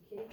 kitty.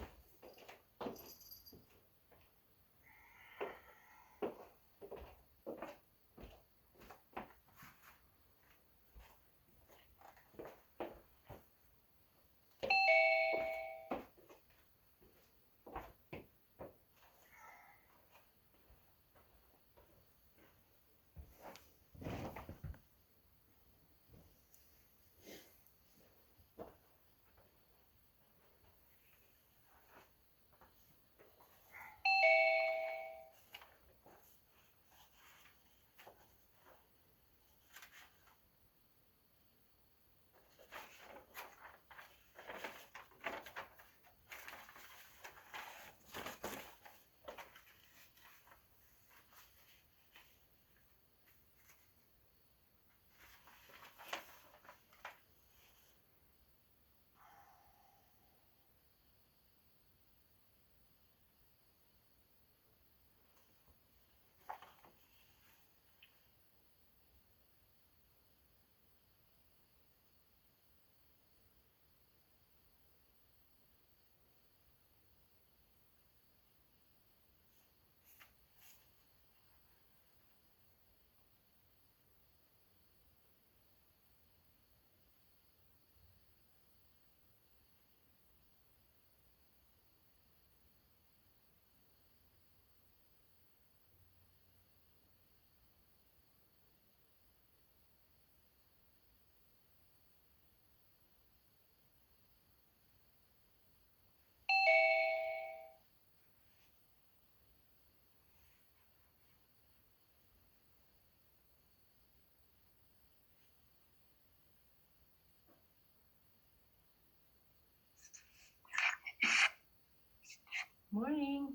Morning.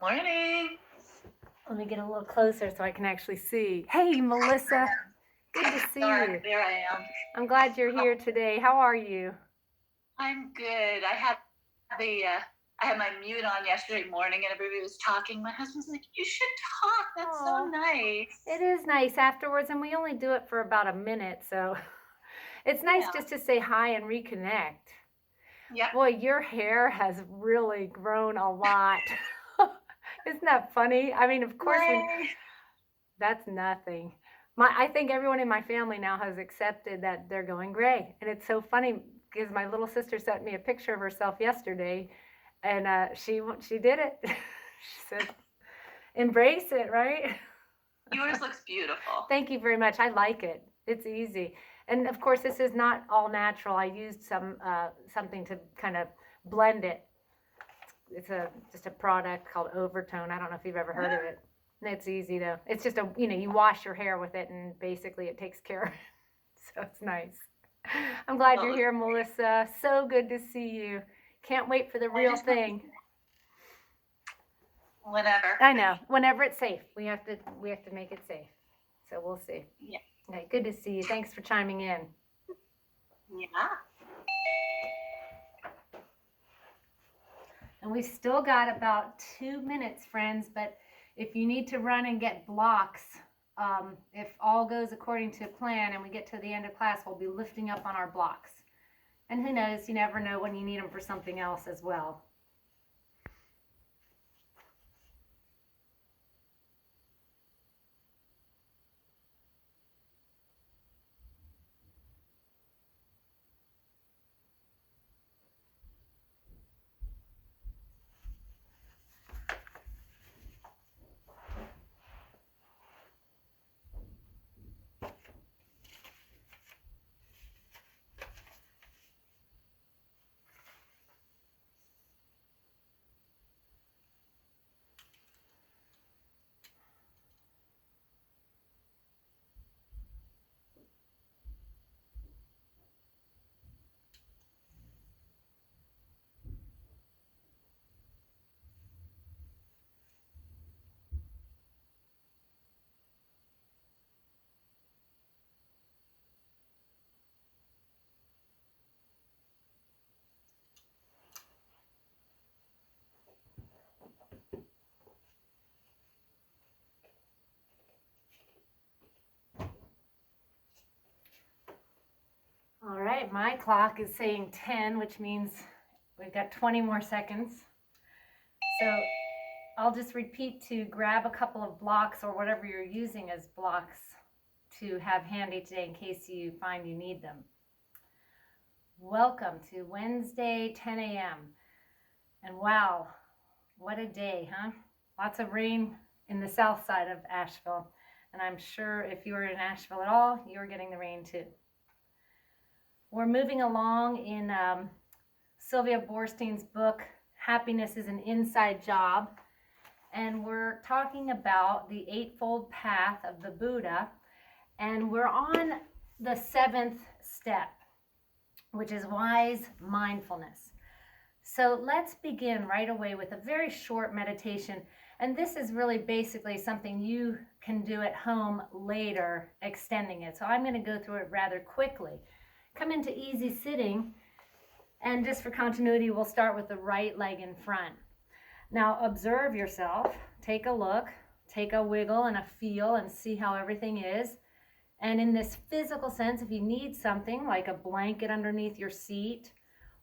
Morning. Let me get a little closer so I can actually see. Hey, Melissa. Good to see you. There I am. I'm glad you're here today. How are you? I'm good. I had my mute on yesterday morning and everybody was talking. My husband's like, "You should talk. That's so nice." It is nice afterwards, and we only do it for about a minute, so it's nice just to say hi and reconnect. Yeah. Boy, your hair has really grown a lot. Isn't that funny? I mean, of course, that's nothing. I think everyone in my family now has accepted that they're going gray, and it's so funny because my little sister sent me a picture of herself yesterday, and she did it. She said, "Embrace it," right? Yours looks beautiful. Thank you very much. I like it. It's easy. And of course, this is not all natural. I used something to kind of blend it. It's just a product called Overtone. I don't know if you've ever heard of it. It's easy though. It's just you wash your hair with it, and basically it takes care of it. So it's nice. I'm glad you're here, Melissa. So good to see you. Can't wait for the real thing. Whenever. I know. Whenever it's safe. We have to make it safe. So we'll see. Yeah. Okay, good to see you. Thanks for chiming in. Yeah. And we've still got about 2 minutes, friends, but if you need to run and get blocks, if all goes according to plan and we get to the end of class, we'll be lifting up on our blocks. And who knows, you never know when you need them for something else as well. All right, my clock is saying 10, which means We've got 20 more seconds. So I'll just repeat to grab a couple of blocks or whatever you're using as blocks to have handy today in case you find you need them. Welcome to Wednesday, 10 a.m. And wow, what a day, huh? Lots of rain in the south side of Asheville. And I'm sure if you were in Asheville at all, you're getting the rain too. We're moving along in Sylvia Boorstein's book, Happiness is an Inside Job. And we're talking about the Eightfold Path of the Buddha. And we're on the 7th step, which is wise mindfulness. So let's begin right away with a very short meditation. And this is really basically something you can do at home later, extending it. So I'm going to go through it rather quickly. Come into easy sitting, and just for continuity, we'll start with the right leg in front. Now observe yourself, take a look, take a wiggle and a feel and see how everything is. And in this physical sense, if you need something like a blanket underneath your seat,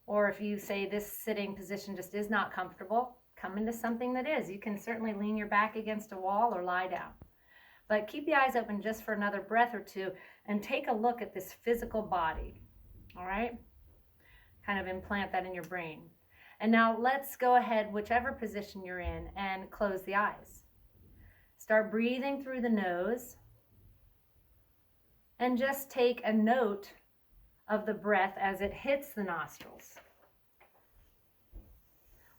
or if you say this sitting position just is not comfortable, come into something that is. You can certainly lean your back against a wall or lie down. But keep the eyes open just for another breath or two and take a look at this physical body. All right? Kind of implant that in your brain. And now let's go ahead, whichever position you're in, and close the eyes. Start breathing through the nose. And just take a note of the breath as it hits the nostrils.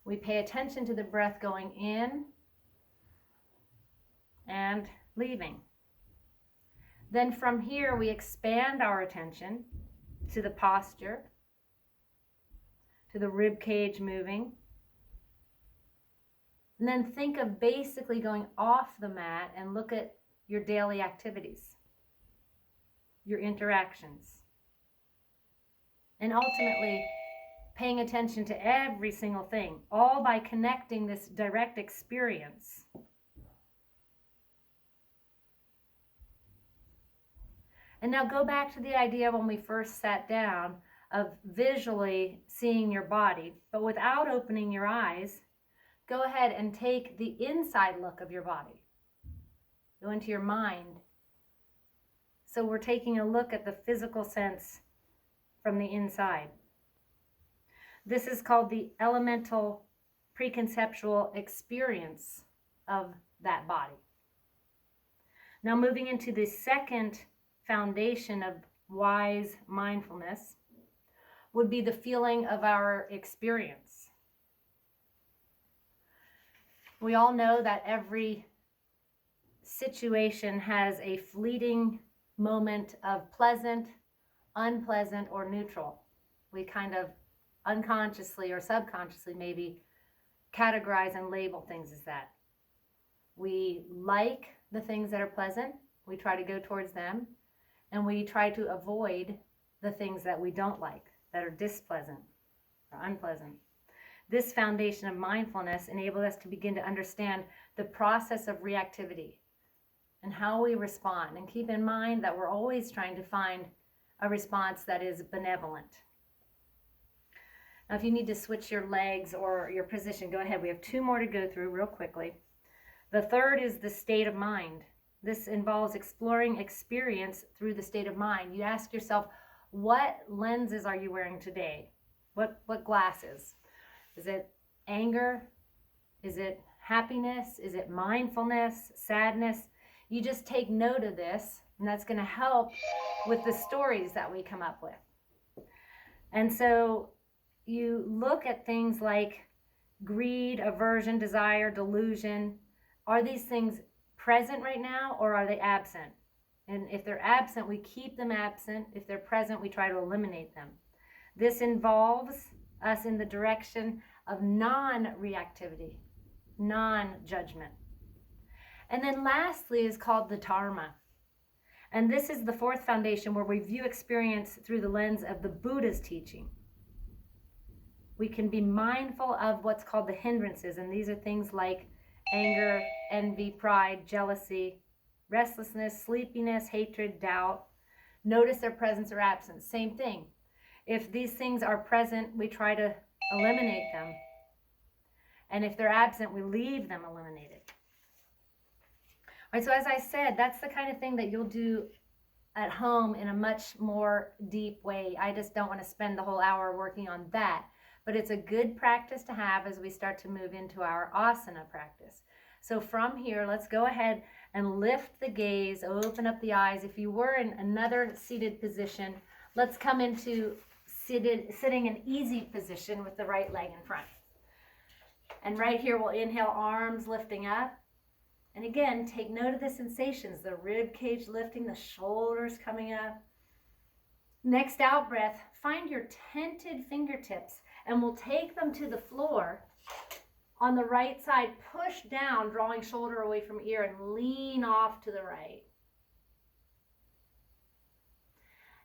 We pay attention to the breath going in and leaving. Then from here, we expand our attention to the posture, to the rib cage moving. And then think of basically going off the mat and look at your daily activities, your interactions. And ultimately, paying attention to every single thing, all by connecting this direct experience. And now go back to the idea when we first sat down of visually seeing your body, but without opening your eyes. Go ahead and take the inside look of your body. Go into your mind. So we're taking a look at the physical sense from the inside. This is called the elemental preconceptual experience of that body. Now moving into the second foundation of wise mindfulness would be the feeling of our experience. We all know that every situation has a fleeting moment of pleasant, unpleasant, or neutral. We kind of unconsciously or subconsciously maybe categorize and label things as that. We like the things that are pleasant, we try to go towards them, and we try to avoid the things that we don't like, that are displeasant or unpleasant. This foundation of mindfulness enables us to begin to understand the process of reactivity and how we respond. And keep in mind that we're always trying to find a response that is benevolent. Now, if you need to switch your legs or your position, go ahead. We have 2 more to go through real quickly. The third is the state of mind. This involves exploring experience through the state of mind. You ask yourself, what lenses are you wearing today? What glasses? Is it anger? Is it happiness? Is it mindfulness, sadness? You just take note of this, and that's going to help with the stories that we come up with. And so you look at things like greed, aversion, desire, delusion. Are these things present right now, or are they absent? And if they're absent, we keep them absent. If they're present, we try to eliminate them. This involves us in the direction of non-reactivity, non-judgment. And then lastly is called the Dharma. And this is the 4th foundation where we view experience through the lens of the Buddha's teaching. We can be mindful of what's called the hindrances, and these are things like anger, envy, pride, jealousy, restlessness, sleepiness, hatred, doubt. Notice their presence or absence. Same thing. If these things are present, we try to eliminate them. And if they're absent, we leave them eliminated. All right, so as I said, that's the kind of thing that you'll do at home in a much more deep way. I just don't want to spend the whole hour working on that. But it's a good practice to have as we start to move into our asana practice. So from here, let's go ahead and lift the gaze, open up the eyes. If you were in another seated position, let's come into sitting in easy position with the right leg in front. And right here, we'll inhale, arms lifting up. And again, take note of the sensations, the rib cage lifting, the shoulders coming up. Next out breath, find your tented fingertips and we'll take them to the floor. On the right side, push down, drawing shoulder away from ear and lean off to the right.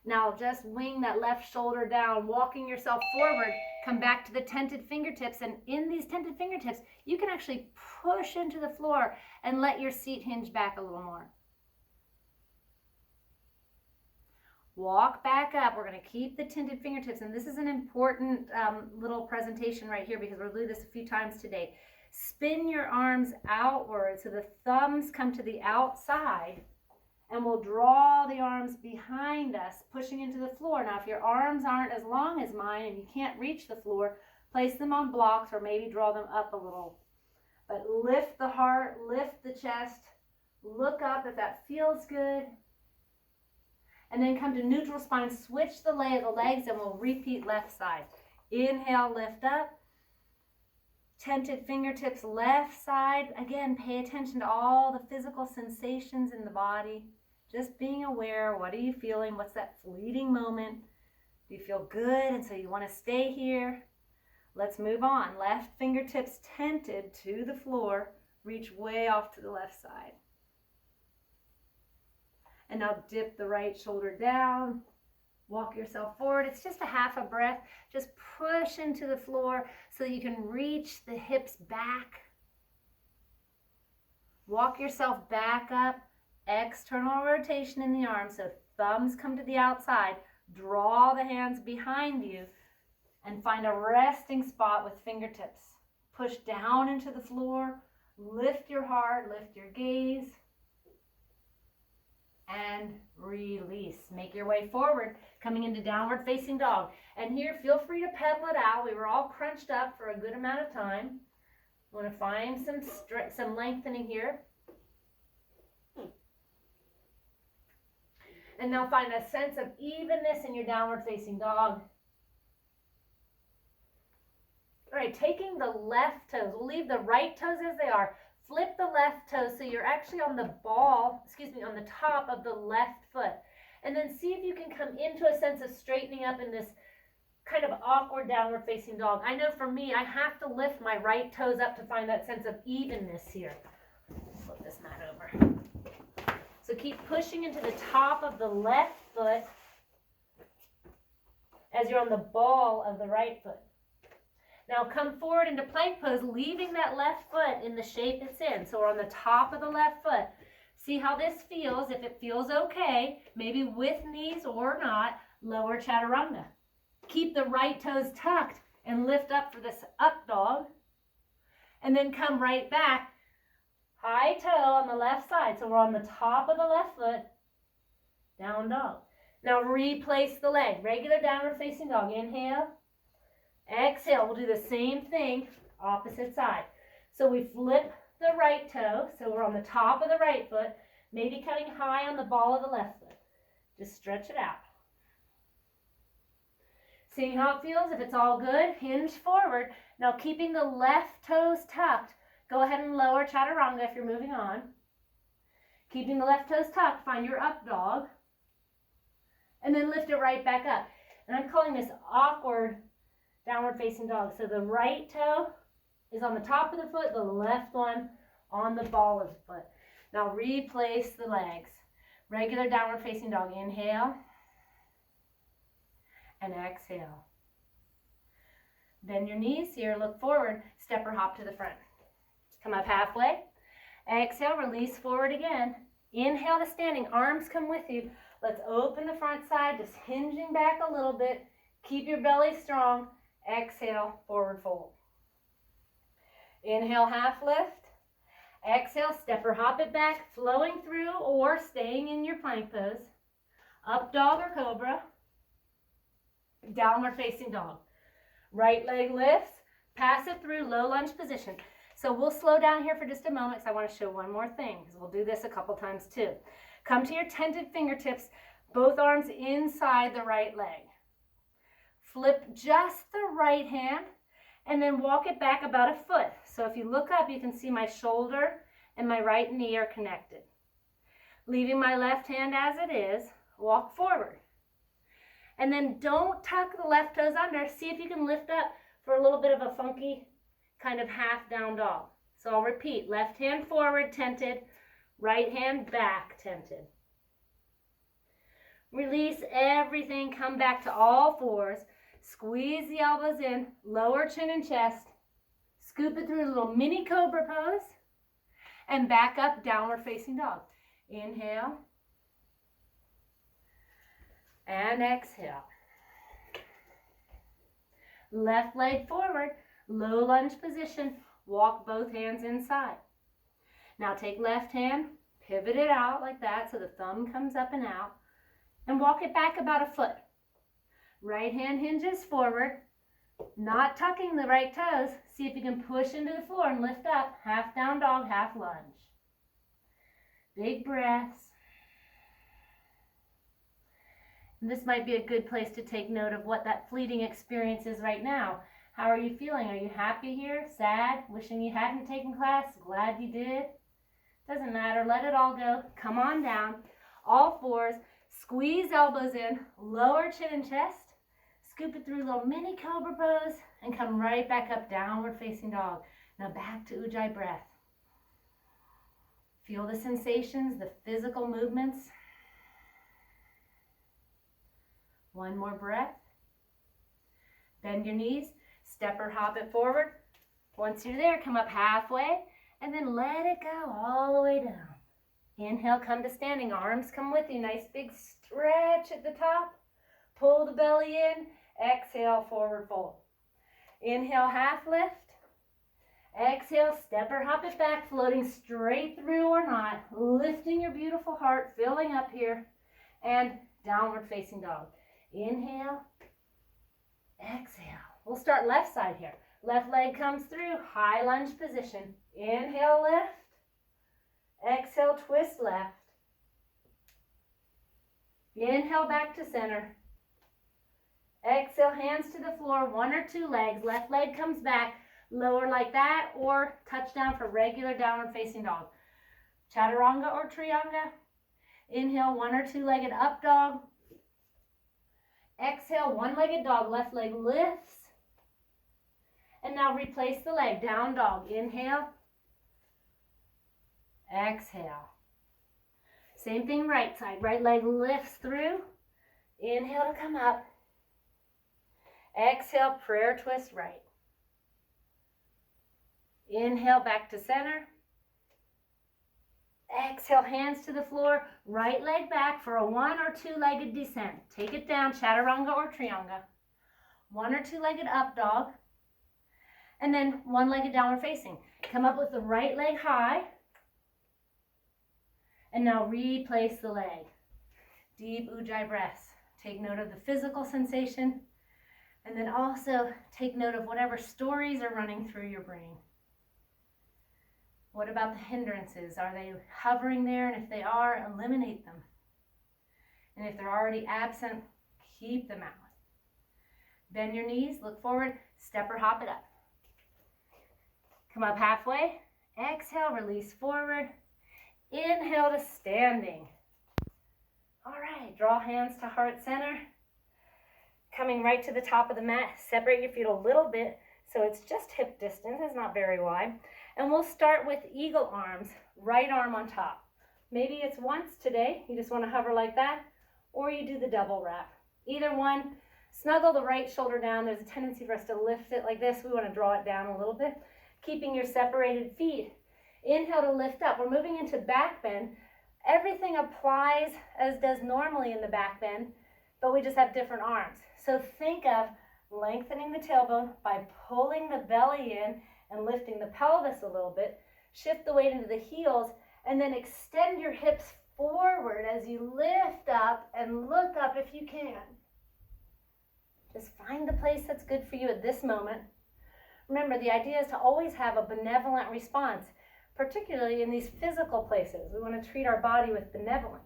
Now just wing that left shoulder down, walking yourself forward. Come back to the tented fingertips, and in these tented fingertips, you can actually push into the floor and let your seat hinge back a little more. Walk back up. We're going to keep the tented fingertips, and this is an important little presentation right here because we'll do this a few times today. Spin your arms outward so the thumbs come to the outside, and we'll draw the arms behind us, pushing into the floor. Now, if your arms aren't as long as mine and you can't reach the floor, place them on blocks or maybe draw them up a little. But lift the heart, lift the chest, look up if that feels good. And then come to neutral spine, switch the lay of the legs, and we'll repeat left side. Inhale, lift up. Tented fingertips, left side. Again, pay attention to all the physical sensations in the body. Just being aware, what are you feeling? What's that fleeting moment? Do you feel good and so you want to stay here? Let's move on. Left fingertips tented to the floor. Reach way off to the left side. And now dip the right shoulder down. Walk yourself forward. It's just a half a breath. Just push into the floor so you can reach the hips back. Walk yourself back up. External rotation in the arms, so thumbs come to the outside. Draw the hands behind you and find a resting spot with fingertips. Push down into the floor. Lift your heart, lift your gaze. And release. Make your way forward, coming into downward facing dog. And here, feel free to pedal it out. We were all crunched up for a good amount of time. We want to find some lengthening here. And now find a sense of evenness in your downward facing dog. All right, taking the left toes. We'll leave the right toes as they are. Flip the left toes so you're actually on the on the top of the left foot. And then see if you can come into a sense of straightening up in this kind of awkward downward facing dog. I know for me, I have to lift my right toes up to find that sense of evenness here. Flip this mat over. So keep pushing into the top of the left foot as you're on the ball of the right foot. Now come forward into plank pose, leaving that left foot in the shape it's in. So we're on the top of the left foot. See how this feels. If it feels okay, maybe with knees or not, lower chaturanga. Keep the right toes tucked and lift up for this up dog. And then come right back. High toe on the left side. So we're on the top of the left foot. Down dog. Now replace the leg. Regular downward facing dog. Inhale. Exhale. We'll do the same thing. Opposite side. So we flip the right toe. So we're on the top of the right foot. Maybe cutting high on the ball of the left foot. Just stretch it out. Seeing how it feels. If it's all good, hinge forward. Now keeping the left toes tucked. Go ahead and lower chaturanga if you're moving on. Keeping the left toes tucked, find your up dog. And then lift it right back up. And I'm calling this awkward downward facing dog. So the right toe is on the top of the foot, the left one on the ball of the foot. Now replace the legs. Regular downward facing dog. Inhale. And exhale. Bend your knees here, look forward, step or hop to the front. Come up halfway. Exhale, release forward again. Inhale to standing, arms come with you. Let's open the front side, just hinging back a little bit. Keep your belly strong. Exhale, forward fold. Inhale, half lift. Exhale, step or hop it back, flowing through or staying in your plank pose. Up dog or cobra. Downward facing dog. Right leg lifts, pass it through low lunge position. So we'll slow down here for just a moment because I want to show one more thing, because we'll do this a couple times too. Come to your tented fingertips, both arms inside the right leg. Flip just the right hand and then walk it back about a foot. So if you look up, you can see my shoulder and my right knee are connected. Leaving my left hand as it is, walk forward. And then don't tuck the left toes under. See if you can lift up for a little bit of a funky kind of half down dog. So I'll repeat, left hand forward, tented, right hand back, tented. Release everything, come back to all fours. Squeeze the elbows in, lower chin and chest. Scoop it through a little mini cobra pose. And back up, downward facing dog. Inhale. And exhale. Left leg forward, low lunge position. Walk both hands inside. Now take left hand, pivot it out like that so the thumb comes up and out. And walk it back about a foot. Right hand hinges forward, not tucking the right toes. See if you can push into the floor and lift up. Half down dog, half lunge. Big breaths. And this might be a good place to take note of what that fleeting experience is right now. How are you feeling? Are you happy here? Sad? Wishing you hadn't taken class? Glad you did? Doesn't matter. Let it all go. Come on down. All fours. Squeeze elbows in. Lower chin and chest. Scoop it through a little mini cobra pose and come right back up, downward facing dog. Now back to Ujjayi breath. Feel the sensations, the physical movements. One more breath. Bend your knees, step or hop it forward. Once you're there, come up halfway and then let it go all the way down. Inhale, come to standing. Arms come with you. Nice big stretch at the top. Pull the belly in. Exhale, forward fold. Inhale, half lift. Exhale, step or hop it back, floating straight through or not. Lifting your beautiful heart, filling up here. And downward facing dog. Inhale. Exhale. We'll start left side here. Left leg comes through, high lunge position. Inhale, lift. Exhale, twist left. Inhale, back to center. Exhale, hands to the floor, one or two legs. Left leg comes back, lower like that, or touch down for regular downward facing dog. Chaturanga or Trianga. Inhale, one or two legged up dog. Exhale, one-legged dog, left leg lifts. And now replace the leg, down dog. Inhale. Exhale. Same thing right side. Right leg lifts through. Inhale to come up. Exhale, prayer twist right. Inhale, back to center. Exhale, hands to the floor. Right leg back for a one or two-legged descent. Take it down, Chaturanga or Trianga. One or two-legged up dog. And then one-legged downward facing. Come up with the right leg high. And now replace the leg. Deep Ujjayi breaths. Take note of the physical sensation. And then also take note of whatever stories are running through your brain. What about the hindrances? Are they hovering there? And if they are, eliminate them. And if they're already absent, keep them out. Bend your knees, look forward, step or hop it up. Come up halfway. Exhale, release forward. Inhale to standing. All right, draw hands to heart center. Coming right to the top of the mat. Separate your feet a little bit so it's just hip distance. It's not very wide. And we'll start with eagle arms, right arm on top. Maybe it's once today, you just want to hover like that, or you do the double wrap. Either one, snuggle the right shoulder down. There's a tendency for us to lift it like this. We want to draw it down a little bit, keeping your separated feet. Inhale to lift up. We're moving into back bend. Everything applies as does normally in the back bend, but we just have different arms. So think of lengthening the tailbone by pulling the belly in and lifting the pelvis a little bit. Shift the weight into the heels, and then extend your hips forward as you lift up and look up if you can. Just find the place that's good for you at this moment. Remember, the idea is to always have a benevolent response, particularly in these physical places. We want to treat our body with benevolence.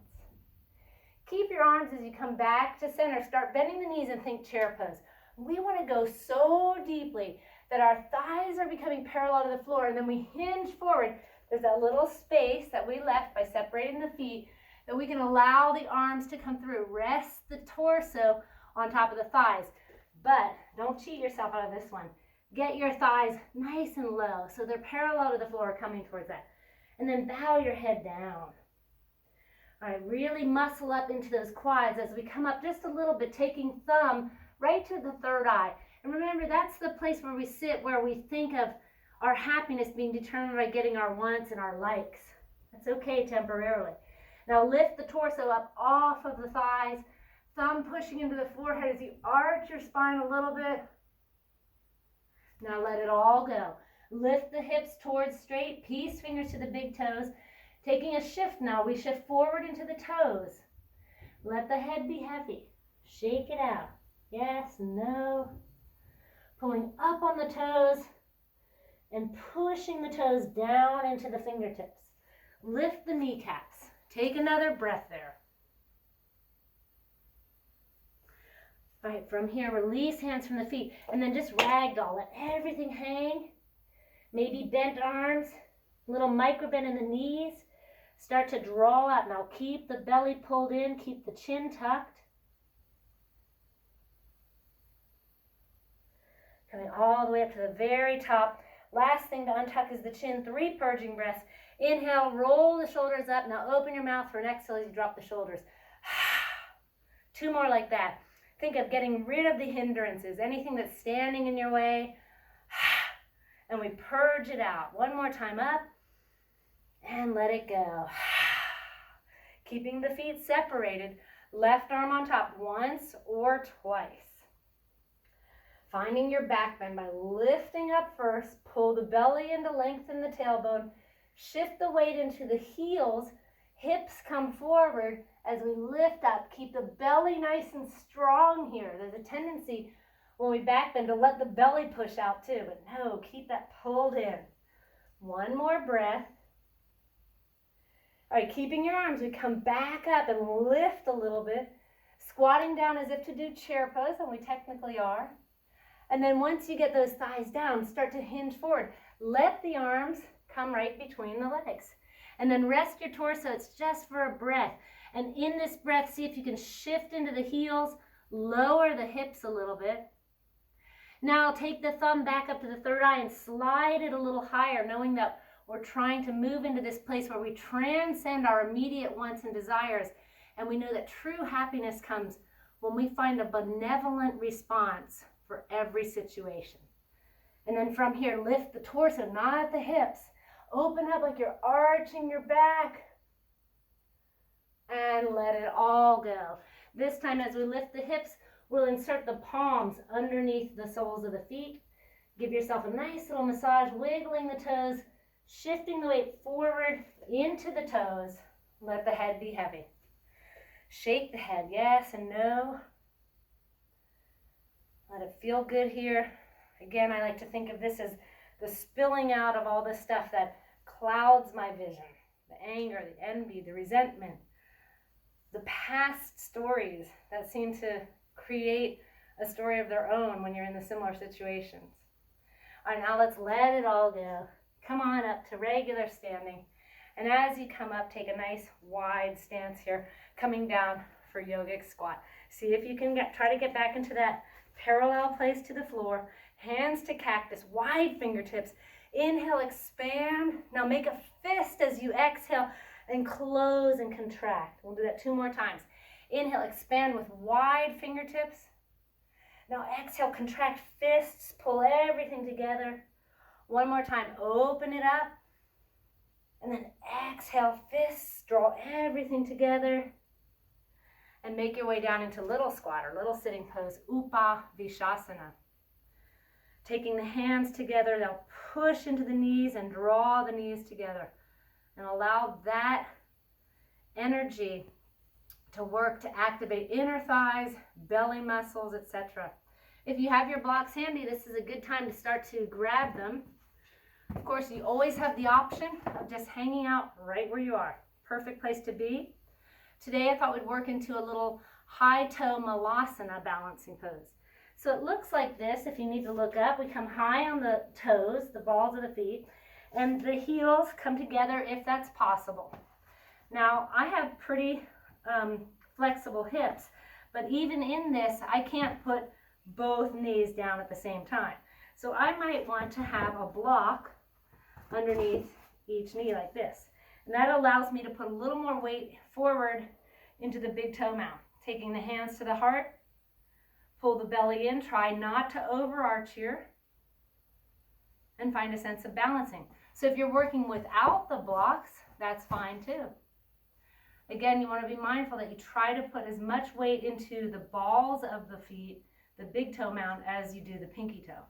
Keep your arms as you come back to center. Start bending the knees and think chair pose. We want to go so deeply that our thighs are becoming parallel to the floor, and then we hinge forward. There's that little space that we left by separating the feet that we can allow the arms to come through. Rest the torso on top of the thighs, but don't cheat yourself out of this one. Get your thighs nice and low so they're parallel to the floor, coming towards that. And then bow your head down. All right, really muscle up into those quads as we come up just a little bit, taking thumb right to the third eye. And remember, that's the place where we sit, where we think of our happiness being determined by getting our wants and our likes. That's okay temporarily. Now lift the torso up off of the thighs, thumb pushing into the forehead as you arch your spine a little bit. Now let it all go. Lift the hips towards straight, peace fingers to the big toes. Taking a shift now, we shift forward into the toes. Let the head be heavy. Shake it out. Yes, no. Pulling up on the toes and pushing the toes down into the fingertips. Lift the kneecaps. Take another breath there. All right, from here, release hands from the feet and then just ragdoll. Let everything hang. Maybe bent arms, little micro bend in the knees. Start to draw out. Now keep the belly pulled in, keep the chin tucked. Coming all the way up to the very top. Last thing to untuck is the chin. 3 purging breaths. Inhale, roll the shoulders up. Now open your mouth for an exhale as you drop the shoulders. 2 more like that. Think of getting rid of the hindrances, anything that's standing in your way. And we purge it out. 1 more time up. And let it go. Keeping the feet separated. Left arm on top once or twice. Finding your back bend by lifting up first. Pull the belly in to lengthen the tailbone. Shift the weight into the heels. Hips come forward as we lift up. Keep the belly nice and strong here. There's a tendency when we back bend to let the belly push out too. But no, keep that pulled in. 1 more breath. All right, keeping your arms, we come back up and lift a little bit, squatting down as if to do chair pose, and we technically are. And then once you get those thighs down, start to hinge forward. Let the arms come right between the legs. And then rest your torso. It's just for a breath. And in this breath, see if you can shift into the heels, lower the hips a little bit. Now take the thumb back up to the third eye and slide it a little higher, knowing that we're trying to move into this place where we transcend our immediate wants and desires. And we know that true happiness comes when we find a benevolent response for every situation. And then from here, lift the torso, not the hips. Open up like you're arching your back. And let it all go. This time as we lift the hips, we'll insert the palms underneath the soles of the feet. Give yourself a nice little massage, wiggling the toes, shifting the weight forward into the toes. Let the head be heavy. Shake the head, yes and no. Let it feel good here. Again, I like to think of this as the spilling out of all the stuff that clouds my vision. The anger, the envy, the resentment, the past stories that seem to create a story of their own when you're in the similar situations. All right, now let's let it all go. Come on up to regular standing. And as you come up, take a nice wide stance here, coming down for yogic squat. See if you can try to get back into that parallel place to the floor. Hands to cactus, wide fingertips. Inhale, expand. Now make a fist as you exhale and close and contract. We'll do that 2 more times. Inhale, expand with wide fingertips. Now exhale, contract fists, pull everything together. 1 more time, open it up. And then exhale, fists, draw everything together. and make your way down into little squat or little sitting pose, Upavishasana. Taking the hands together, they'll push into the knees and draw the knees together and allow that energy to work to activate inner thighs, belly muscles, etc. If you have your blocks handy, this is a good time to start to grab them. Of course, you always have the option of just hanging out right where you are. Perfect place to be. Today, I thought we'd work into a little high toe malasana balancing pose. So it looks like this. If you need to look up, we come high on the toes, the balls of the feet, and the heels come together if that's possible. Now, I have pretty flexible hips, but even in this, I can't put both knees down at the same time. So I might want to have a block underneath each knee like this. And that allows me to put a little more weight forward into the big toe mound. Taking the hands to the heart, pull the belly in, try not to overarch here, and find a sense of balancing. So if you're working without the blocks, that's fine too. Again, you want to be mindful that you try to put as much weight into the balls of the feet, the big toe mound, as you do the pinky toe.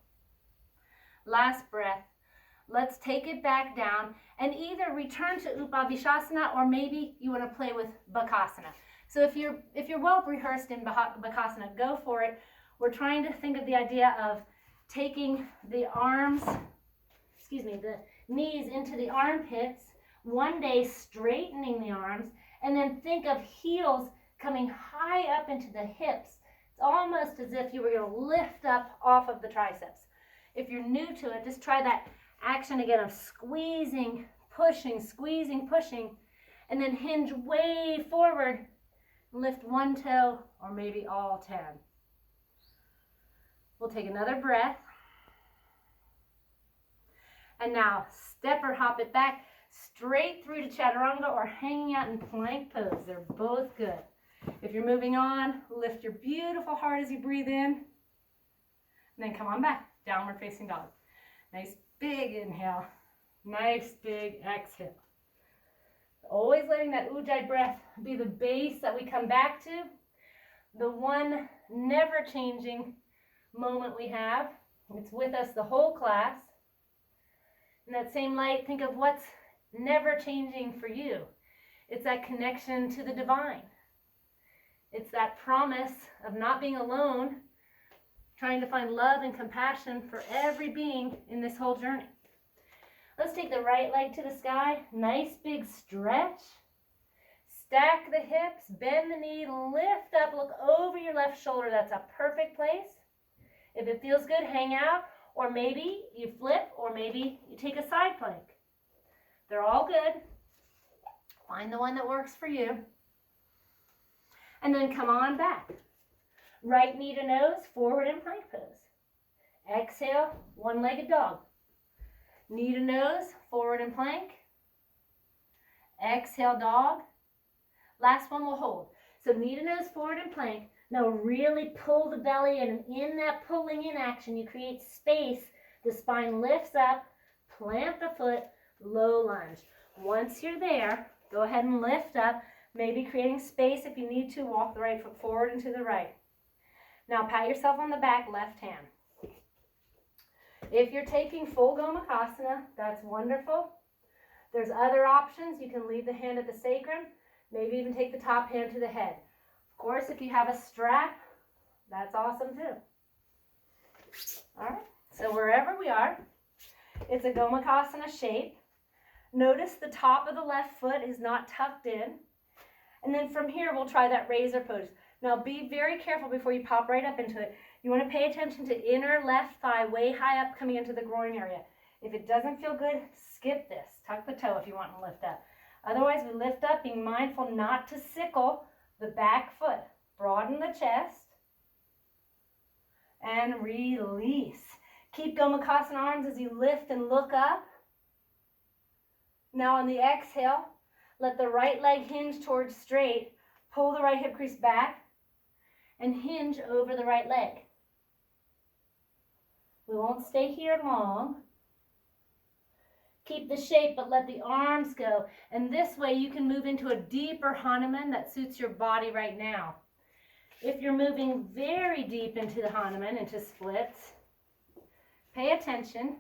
Last breath. Let's take it back down and either return to Upavishasana or maybe you want to play with Bakasana. So if you're well rehearsed in Bakasana, go for it. We're trying to think of the idea of taking the the knees into the armpits, one day straightening the arms, and then think of heels coming high up into the hips. It's almost as if you were going to lift up off of the triceps. If you're new to it, just try that action again of squeezing, pushing, and then hinge way forward. Lift one toe or maybe all 10. We'll take another breath. And now step or hop it back straight through to chaturanga or hanging out in plank pose. They're both good. If you're moving on, lift your beautiful heart as you breathe in. And then come on back, downward facing dog. Nice big inhale, nice big exhale. Always letting that Ujjayi breath be the base that we come back to. The one never changing moment we have. It's with us the whole class. In that same light, think of what's never changing for you. It's that connection to the divine. It's that promise of not being alone, trying to find love and compassion for every being in this whole journey. Let's take the right leg to the sky. Nice big stretch. Stack the hips, bend the knee, lift up, look over your left shoulder. That's a perfect place. If it feels good, hang out, or maybe you flip, or maybe you take a side plank. They're all good. Find the one that works for you. And then come on back. Right knee to nose, forward in plank pose. Exhale, one-legged dog. Knee to nose, forward in plank. Exhale, dog. Last one we'll hold. So knee to nose, forward in plank. Now really pull the belly in, and in that pulling in action, you create space. The spine lifts up, plant the foot, low lunge. Once you're there, go ahead and lift up, maybe creating space if you need to. Walk the right foot forward and to the right. Now pat yourself on the back, left hand. If you're taking full Gomukhasana, that's wonderful. There's other options. You can leave the hand at the sacrum, maybe even take the top hand to the head. Of course, if you have a strap, that's awesome too. All right, so wherever we are, it's a Gomukhasana shape. Notice the top of the left foot is not tucked in. And then from here, we'll try that razor pose. Now be very careful before you pop right up into it. You want to pay attention to inner left thigh way high up coming into the groin area. If it doesn't feel good, skip this. Tuck the toe if you want to lift up. Otherwise, we lift up, being mindful not to sickle the back foot. Broaden the chest. And release. Keep Gomukhasana arms as you lift and look up. Now on the exhale, let the right leg hinge towards straight. Pull the right hip crease back and hinge over the right leg. We won't stay here long. Keep the shape, but let the arms go. And this way you can move into a deeper Hanuman that suits your body right now. If you're moving very deep into the Hanuman, into splits, pay attention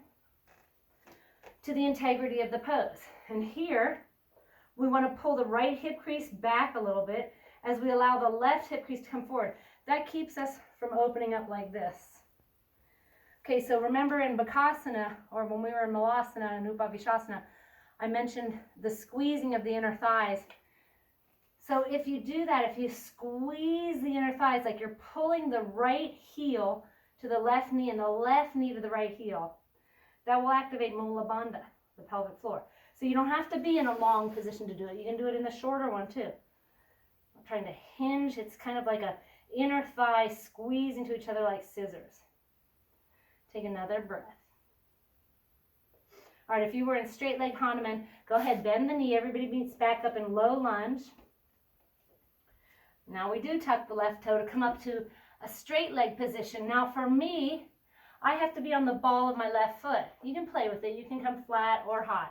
to the integrity of the pose. And here, we want to pull the right hip crease back a little bit as we allow the left hip crease to come forward. That keeps us from opening up like this. Okay, so remember in Bakasana, or when we were in Malasana and Upavishasana, I mentioned the squeezing of the inner thighs. So if you do that, if you squeeze the inner thighs, like you're pulling the right heel to the left knee and the left knee to the right heel, that will activate Mula Bandha, the pelvic floor. So you don't have to be in a long position to do it. You can do it in the shorter one too. I'm trying to hinge. It's kind of like a inner thigh squeezing to each other like scissors. Take another breath. All right, if you were in straight leg Hanuman, go ahead, bend the knee. Everybody meets back up in low lunge. Now we do tuck the left toe to come up to a straight leg position. Now for me, I have to be on the ball of my left foot. You can play with it. You can come flat or high.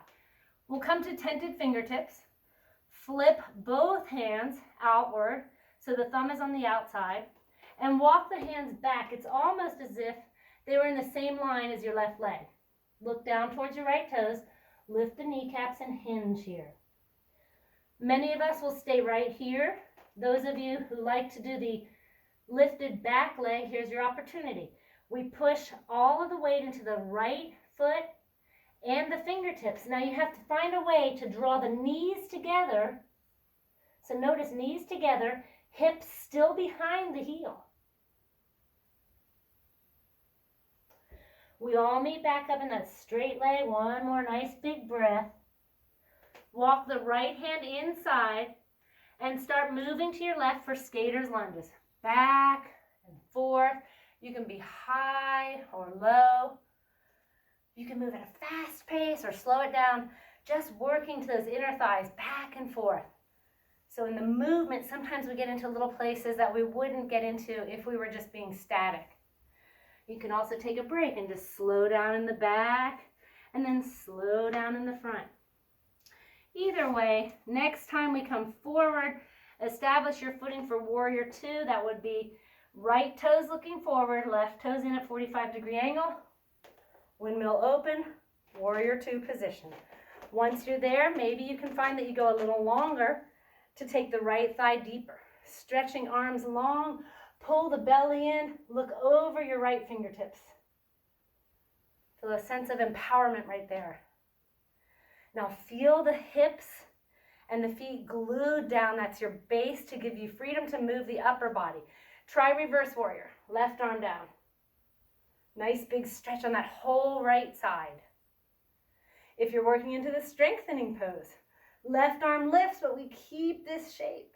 We'll come to tented fingertips. Flip both hands outward so the thumb is on the outside. And walk the hands back. It's almost as if they were in the same line as your left leg. Look down towards your right toes. Lift the kneecaps and hinge here. Many of us will stay right here. Those of you who like to do the lifted back leg, here's your opportunity. We push all of the weight into the right foot and the fingertips. Now you have to find a way to draw the knees together. So notice knees together, hips still behind the heel. We all meet back up in that straight leg. One more nice big breath. Walk the right hand inside and start moving to your left for skater's lunges. Back and forth. You can be high or low. You can move at a fast pace or slow it down. Just working to those inner thighs back and forth. So in the movement, sometimes we get into little places that we wouldn't get into if we were just being static. You can also take a break and just slow down in the back and then slow down in the front. Either way, next time we come forward, establish your footing for warrior two. That would be right toes looking forward, left toes in at 45-degree angle. Windmill open, warrior two position. Once you're there, maybe you can find that you go a little longer to take the right thigh deeper. Stretching arms long, pull the belly in, look over your right fingertips. Feel a sense of empowerment right there. Now feel the hips and the feet glued down. That's your base to give you freedom to move the upper body. Try reverse warrior, left arm down. Nice big stretch on that whole right side. If you're working into the strengthening pose, left arm lifts, but we keep this shape.